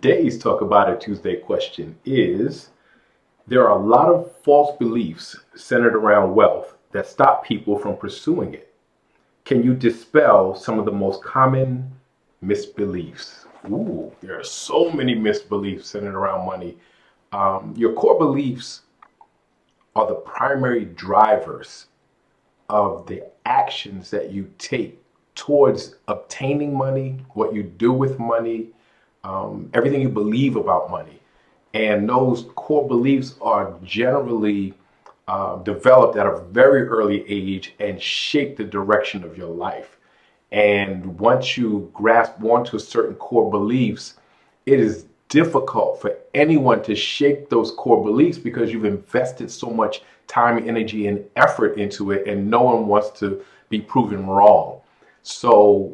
Today's Talk About It Tuesday question is: there are a lot of false beliefs centered around wealth that stop people from pursuing it. Can you dispel some of the most common misbeliefs? Ooh, there are so many misbeliefs centered around money. Your core beliefs are the primary drivers of the actions that you take towards obtaining money, what you do with money, everything you believe about money. And those core beliefs are generally developed at a very early age and shape the direction of your life. And once you grasp onto certain core beliefs, it is difficult for anyone to shake those core beliefs because you've invested so much time, energy, and effort into it, and no one wants to be proven wrong. So,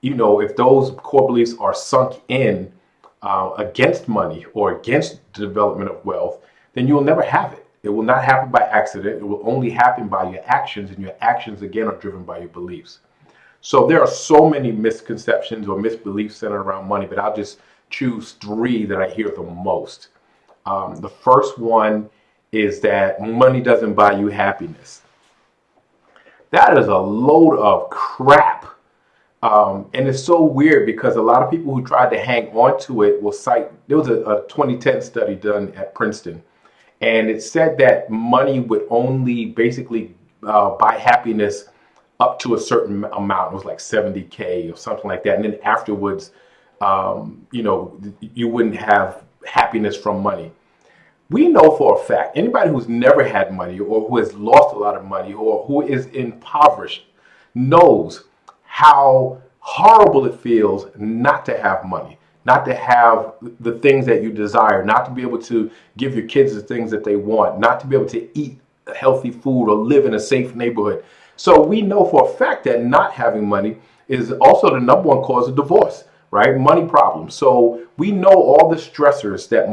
if those core beliefs are sunk in against money or against the development of wealth, then you will never have it. It will not happen by accident. It will only happen by your actions, and your actions, again, are driven by your beliefs. So there are so many misconceptions or misbeliefs centered around money, but I'll just choose three that I hear the most. The first one is that money doesn't buy you happiness. That is a load of crap. And it's so weird because a lot of people who tried to hang on to it will cite, there was a 2010 study done at Princeton, and it said that money would only basically buy happiness up to a certain amount. It was like 70K or something like that. And then afterwards, you wouldn't have happiness from money. We know for a fact, anybody who's never had money or who has lost a lot of money or who is impoverished knows how horrible it feels not to have money, not to have the things that you desire, not to be able to give your kids the things that they want, not to be able to eat healthy food or live in a safe neighborhood. So we know for a fact that not having money is also the number one cause of divorce, right? Money problems. So we know all the stressors that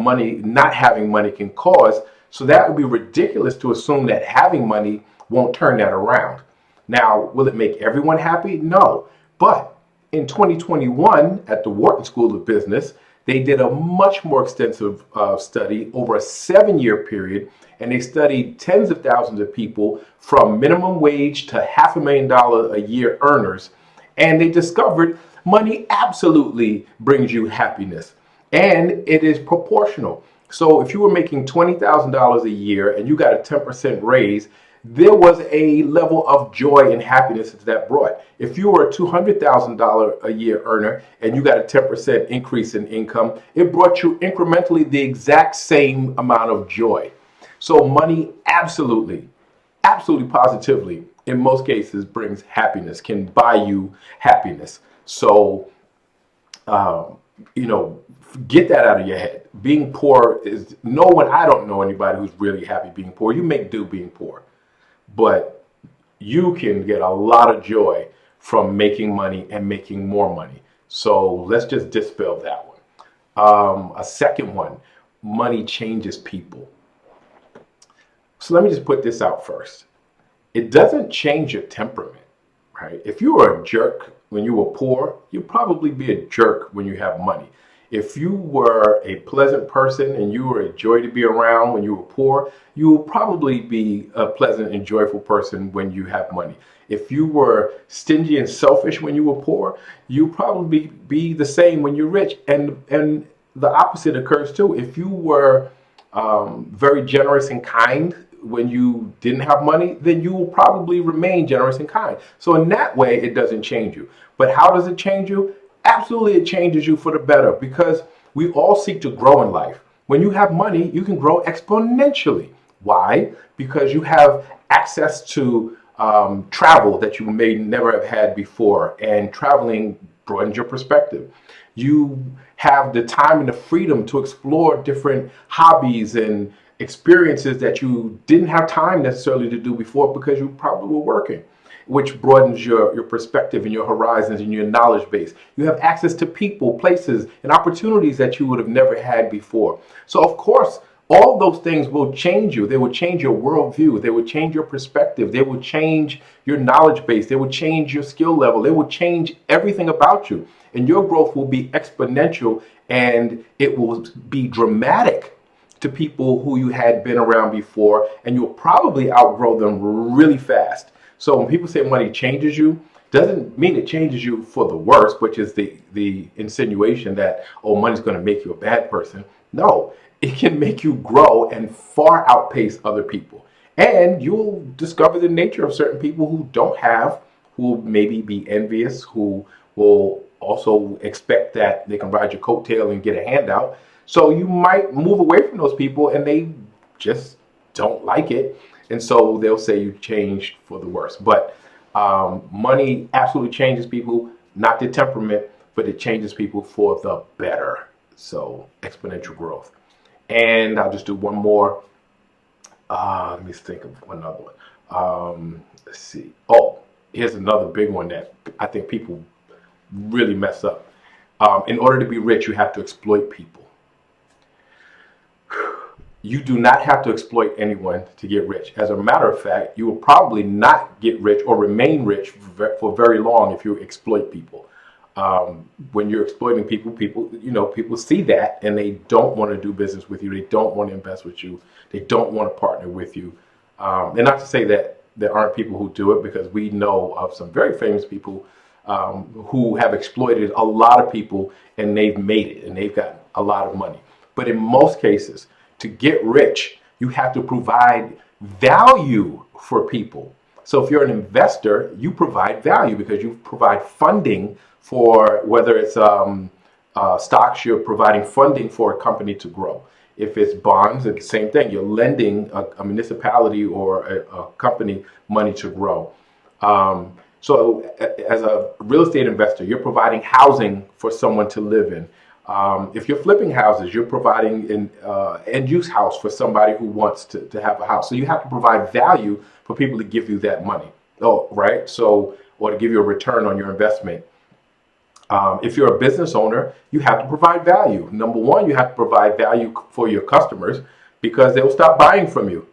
not having money can cause. So that would be ridiculous to assume that having money won't turn that around. Now, will it make everyone happy? No. But in 2021, at the Wharton School of Business, they did a much more extensive study over a 7-year period, and they studied tens of thousands of people from minimum wage to $500,000 a year earners, and they discovered money absolutely brings you happiness, and it is proportional. So if you were making $20,000 a year and you got a 10% raise, there was a level of joy and happiness that brought. If you were a $200,000 a year earner and you got a 10% increase in income, it brought you incrementally the exact same amount of joy. So money absolutely, positively, in most cases, brings happiness, can buy you happiness. So, get that out of your head. Being poor is I don't know anybody who's really happy being poor. You make do being poor. But you can get a lot of joy from making money and making more money. So let's just dispel that one. A second one, money changes people. So let me just put this out first. It doesn't change your temperament, right? If you were a jerk when you were poor, you'll probably be a jerk when you have money. If you were a pleasant person and you were a joy to be around when you were poor, you will probably be a pleasant and joyful person when you have money. If you were stingy and selfish when you were poor, you'll probably be the same when you're rich. And the opposite occurs too. If you were very generous and kind when you didn't have money, then you will probably remain generous and kind. So in that way, it doesn't change you. But how does it change you? Absolutely, it changes you for the better because we all seek to grow in life. When you have money, you can grow exponentially. Why? Because you have access to travel that you may never have had before, and traveling broadens your perspective. You have the time and the freedom to explore different hobbies and experiences that you didn't have time necessarily to do before because you probably were working, which broadens your perspective and your horizons and your knowledge base. You have access to people, places, and opportunities that you would have never had before. So of course, all those things will change you. They will change your worldview. They will change your perspective. They will change your knowledge base. They will change your skill level. They will change everything about you. And your growth will be exponential, and it will be dramatic to people who you had been around before, and you'll probably outgrow them really fast. So when people say money changes you, doesn't mean it changes you for the worse, which is the insinuation that, oh, money's going to make you a bad person. No, it can make you grow and far outpace other people. And you'll discover the nature of certain people who don't have, who will maybe be envious, who will also expect that they can ride your coattail and get a handout. So you might move away from those people and they just don't like it. And so they'll say you changed for the worse. But money absolutely changes people, not their temperament, but it changes people for the better. So exponential growth. And I'll just do one more. Let me think of another one. Let's see. Oh, here's another big one that I think people really mess up. In order to be rich, you have to exploit people. You do not have to exploit anyone to get rich. As a matter of fact, you will probably not get rich or remain rich for very long if you exploit people. When you're exploiting people, people see that and they don't want to do business with you. They don't want to invest with you. They don't want to partner with you. And not to say that there aren't people who do it, because we know of some very famous people who have exploited a lot of people and they've made it and they've got a lot of money. But in most cases, to get rich, you have to provide value for people. So if you're an investor, you provide value because you provide funding for, whether it's stocks, you're providing funding for a company to grow. If it's bonds, it's the same thing. You're lending a municipality or a company money to grow. So as a real estate investor, you're providing housing for someone to live in. If you're flipping houses, you're providing an end-use house for somebody who wants to have a house. So you have to provide value for people to give you that money. Oh, right. So, or to give you a return on your investment. If you're a business owner, you have to provide value. Number one, you have to provide value for your customers because they'll stop buying from you.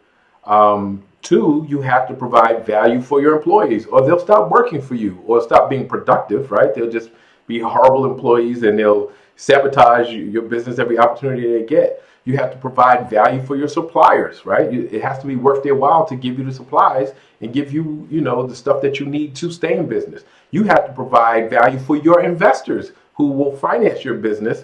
Two, you have to provide value for your employees or they'll stop working for you or stop being productive, right? They'll just be horrible employees and they'll sabotage your business every opportunity they get. You have to provide value for your suppliers, right? It has to be worth their while to give you the supplies and give you, the stuff that you need to stay in business. You have to provide value for your investors who will finance your business.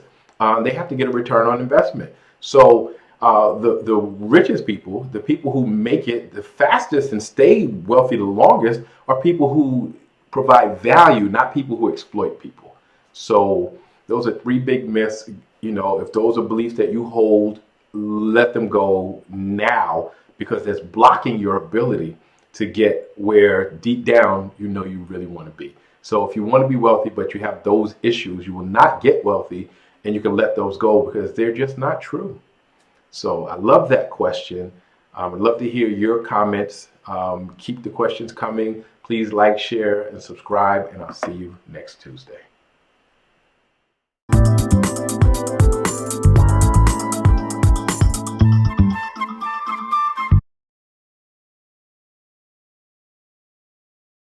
They have to get a return on investment. So the richest people, the people who make it the fastest and stay wealthy the longest, are people who provide value, not people who exploit people. So those are three big myths. If those are beliefs that you hold, let them go now, because that's blocking your ability to get where deep down you really want to be. So if you want to be wealthy, but you have those issues, you will not get wealthy, and you can let those go because they're just not true. So I love that question. I'd love to hear your comments. Keep the questions coming. Please like, share, and subscribe, and I'll see you next Tuesday.